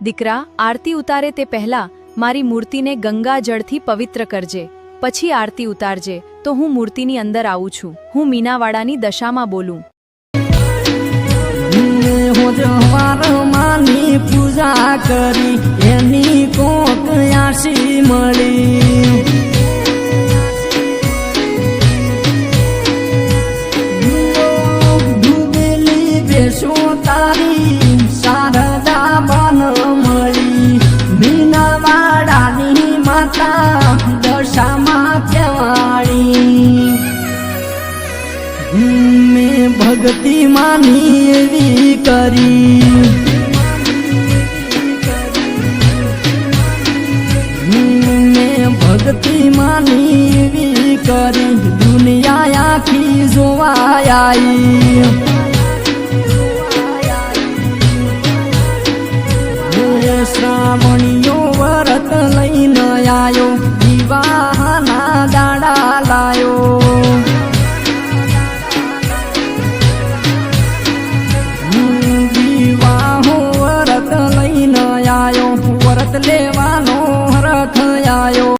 દીકરા, આરતી ઉતારે તે પહેલા મારી મૂર્તિને ગંગા જળથી પવિત્ર કરજે, પછી આરતી ઉતારજે તો હું મૂર્તિની અંદર આવું છું. હું મીનાવાડાની દશામાં બોલું. માની પૂજા કરી એની કોક આશી મળી. ડૂબેલી બેસો તારી શારદા બન મળી. મીનાવાડાની માતા દશામાં કહેવાળી. મેં ભક્તિ માની એવી કરી. મેં ભક્તિ માની એવી કરી. દુનિયા આખી જોવા આવી. શ્રાવણીઓ વ્રત લઈને આયો. વિવાહના દાડા લાયો.